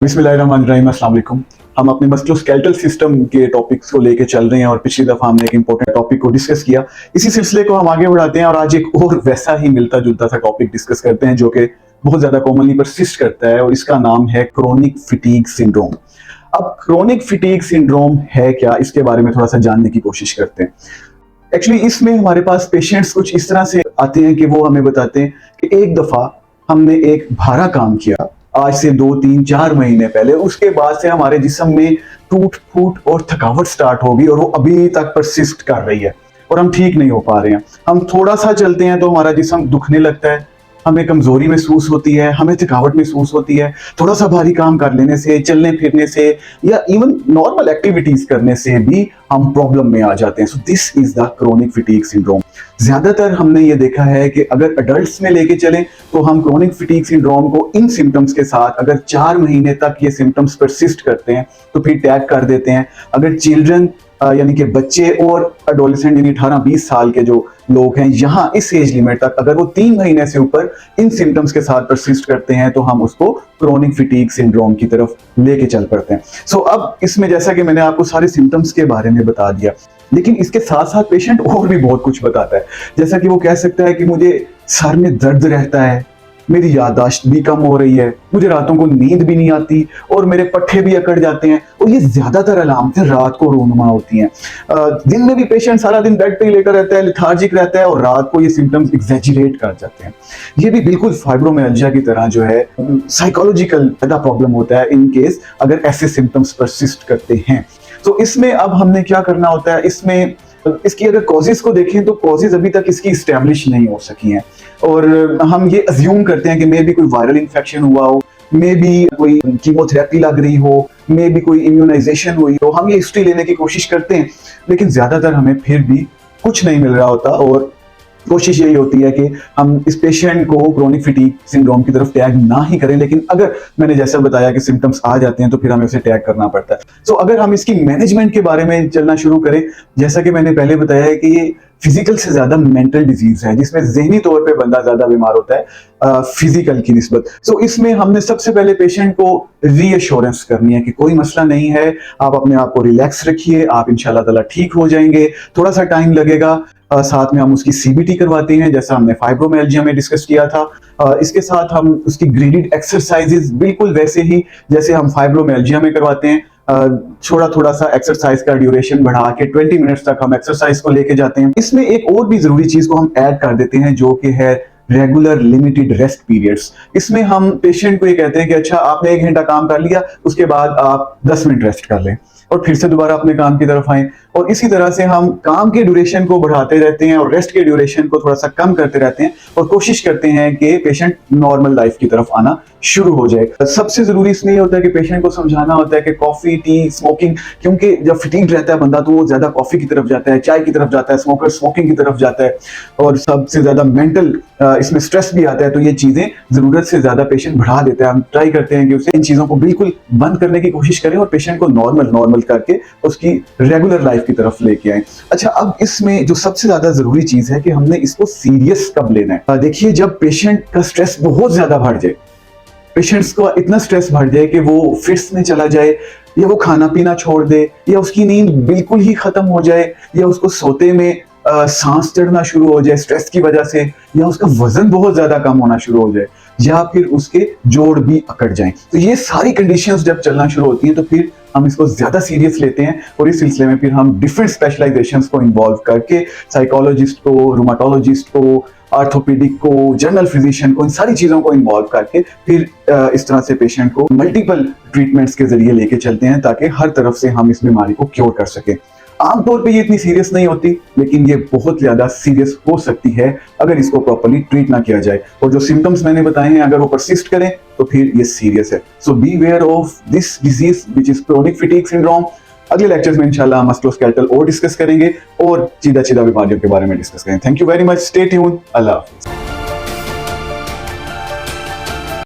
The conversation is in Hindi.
बिस्मिल्लाहिर्रहमानिर्रहीम, अस्सलाम वालेकुम। हम अपने मस्कुलोस्केलेटल सिस्टम के टॉपिक्स को लेके चल रहे हैं और पिछली दफा हमने एक इंपॉर्टेंट टॉपिक को डिस्कस किया। इसी सिलसिले को हम आगे बढ़ाते हैं और आज एक और वैसा ही मिलता जुलता सा टॉपिक डिस्कस करते हैं जो कि बहुत ज्यादा कॉमनली परसिस्ट करता है और इसका नाम है क्रोनिक फटीग सिंड्रोम। अब क्रोनिक फटीग सिंड्रोम है क्या, इसके बारे में थोड़ा सा जानने की कोशिश करते हैं। एक्चुअली इसमें हमारे पास पेशेंट्स कुछ इस तरह से आते हैं कि वो हमें बताते हैं कि एक दफा हमने एक भारा काम किया आज से 2-3-4 महीने पहले, उसके बाद से हमारे जिस्म में टूट फूट और थकावट स्टार्ट होगी और वो अभी तक परसिस्ट कर रही है और हम ठीक नहीं हो पा रहे हैं। हम थोड़ा सा चलते हैं तो हमारा जिस्म दुखने लगता है, हमें कमजोरी महसूस होती है, हमें थकावट महसूस होती है। थोड़ा सा भारी काम कर लेने से, चलने फिरने से या इवन नॉर्मल एक्टिविटीज करने से भी हम प्रॉब्लम में आ जाते हैं। So this is the chronic fatigue syndrome. ज्यादातर हमने ये देखा है कि अगर अडल्ट्स में लेके चलें तो हम क्रोनिक फटीग सिंड्रोम को इन सिम्टम्स के साथ अगर 4 महीने तक ये सिम्टम्स परसिस्ट करते हैं तो फिर टैग कर देते हैं। अगर चिल्ड्रन यानी कि बच्चे और एडोलेसेंट यानी 18-20 साल के जो लोग हैं यहाँ इस एज लिमिट तक अगर वो 3 महीने से ऊपर इन सिम्टम्स के साथ परसिस्ट करते हैं तो हम उसको क्रोनिक फटीग सिंड्रोम की तरफ लेके चल पड़ते हैं। सो अब इसमें जैसा कि मैंने आपको सारे सिम्टम्स के बारे में बता दिया, लेकिन इसके साथ साथ पेशेंट और भी बहुत कुछ बताता है। जैसा कि वो कह सकता है कि मुझे सर में दर्द रहता है, मेरी याददाश्त भी कम हो रही है, मुझे रातों को नींद भी नहीं आती और मेरे पट्टे भी अकड़ जाते हैं। और ये ज्यादातर अलामतें रात को रूनुमा होती हैं। दिन में भी पेशेंट सारा दिन बेड पे ही लेटा रहता है, लेथार्जिक रहता है और रात को ये सिम्टम्स एग्जैजरेट कर जाते हैं। ये भी बिल्कुल फाइब्रोमियल्जिया की तरह जो है साइकोलॉजिकल ज्यादा प्रॉब्लम होता है इन केस अगर ऐसे सिम्टम्स परसिस्ट करते हैं। तो इसमें अब हमने क्या करना होता है, इसमें इसकी अगर कॉजेज को देखें तो कॉजेज अभी तक इसकी इस्टेब्लिश नहीं हो सकी हैं और हम ये अज्यूम करते हैं कि मे बी कोई वायरल इन्फेक्शन हुआ हो, मे बी कोई कीमोथेरेपी लग रही हो, मे बी कोई इम्यूनाइजेशन हुई हो। हम ये हिस्ट्री लेने की कोशिश करते हैं लेकिन ज्यादातर हमें फिर भी कुछ नहीं मिल रहा होता और कोशिश यही होती है कि हम इस पेशेंट को क्रोनिक फटीग सिंड्रोम की तरफ टैग ना ही करें। लेकिन अगर मैंने जैसा बताया कि सिम्टम्स आ जाते हैं तो फिर हमें उसे टैग करना पड़ता है। सो अगर हम इसकी मैनेजमेंट के बारे में चलना शुरू करें, जैसा कि मैंने पहले बताया है कि ये फिजिकल से ज्यादा मेंटल डिजीज है जिसमें जहनी तौर पे बंदा ज्यादा बीमार होता है फिजिकल की निस्बत। सो इसमें हमने सबसे पहले पेशेंट को रीअश्योरेंस करनी है कि कोई मसला नहीं है, आप अपने आप को रिलैक्स रखिए, आप इंशाल्लाह ताला ठीक हो जाएंगे। थोड़ा सा टाइम लगेगा। साथ में हम उसकी सीबीटी करवाते हैं जैसा हमने फाइब्रोमियल्जिया में डिस्कस किया था। इसके साथ हम उसकी ग्रेडेड एक्सरसाइजेज बिल्कुल वैसे ही जैसे हम फाइब्रोमियल्जिया में करवाते हैं। थोड़ा सा एक्सरसाइज का ड्यूरेशन बढ़ा के 20 मिनट्स तक हम एक्सरसाइज को लेके जाते हैं। इसमें एक और भी जरूरी चीज को हम ऐड कर देते हैं जो कि है रेगुलर लिमिटेड रेस्ट पीरियड्स। इसमें हम पेशेंट को ये कहते हैं कि अच्छा आपने 1 घंटा काम कर लिया, उसके बाद आप 10 मिनट रेस्ट कर लें और फिर से दोबारा अपने काम की तरफ आए। और इसी तरह से हम काम के ड्यूरेशन को बढ़ाते रहते हैं और रेस्ट के ड्यूरेशन को थोड़ा सा कम करते रहते हैं और कोशिश करते हैं कि पेशेंट नॉर्मल लाइफ की तरफ आना शुरू हो जाए। सबसे जरूरी इसमें होता है कि पेशेंट को समझाना होता है कि कॉफी, टी, स्मोकिंग, क्योंकि जब फटीग रहता है बंदा तो वो ज्यादा कॉफी की तरफ जाता है, चाय की तरफ जाता है, स्मोकर स्मोकिंग की तरफ जाता है और सबसे ज्यादा मेंटल इसमें स्ट्रेस भी आता है। तो ये चीजें जरूरत से ज्यादा पेशेंट बढ़ा देता है। हम ट्राई करते हैं कि उसे इन चीजों को बिल्कुल बंद करने की कोशिश करें और पेशेंट को नॉर्मल करके उसकी रेगुलर लाइफ की तरफ लेके आए। अच्छा, अब इसमें जो सबसे ज्यादा जरूरी चीज है कि हमने इसको सीरियस कब लेना है। देखिए, जब पेशेंट का स्ट्रेस बहुत ज्यादा बढ़ जाए, पेशेंट्स को इतना स्ट्रेस बढ़ जाए कि वो फिट्स में चला जाए या वो खाना पीना छोड़ दे या उसकी नींद बिल्कुल ही खत्म हो जाए या उसको सोते में सांस चढ़ना शुरू हो जाए स्ट्रेस की वजह से, या उसका वजन बहुत ज्यादा कम होना शुरू हो जाए या फिर उसके जोड़ भी अकड़ जाएं, तो ये सारी कंडीशंस जब चलना शुरू होती हैं तो फिर हम इसको ज्यादा सीरियस लेते हैं और इस सिलसिले में फिर हम डिफरेंट स्पेशलाइजेशंस को इन्वॉल्व करके साइकोलॉजिस्ट को, रूमाटोलॉजिस्ट को, ऑर्थोपेडिक को, जनरल फिजिशियन को, इन सारी चीजों को इन्वॉल्व करके फिर इस तरह से पेशेंट को मल्टीपल ट्रीटमेंट्स के जरिए लेके चलते हैं ताकि हर तरफ से हम इस बीमारी को क्योर कर सकें। आमतौर पे ये इतनी सीरियस नहीं होती लेकिन ये बहुत ज्यादा सीरियस हो सकती है अगर इसको प्रॉपर्ली ट्रीट ना किया जाए और जो सिम्टम्स मैंने बताए हैं अगर वो परसिस्ट करें तो फिर ये सीरियस है। So be aware of this disease which is chronic fatigue syndrome. अगले लेक्चर्स में इंशाल्लाह मस्कुलोस्केलेटल और डिस्कस करेंगे और सीधा बीमारियों के बारे में डिस्कस करेंगे। Thank you very much, stay tuned, अल्लाह हाफिज़।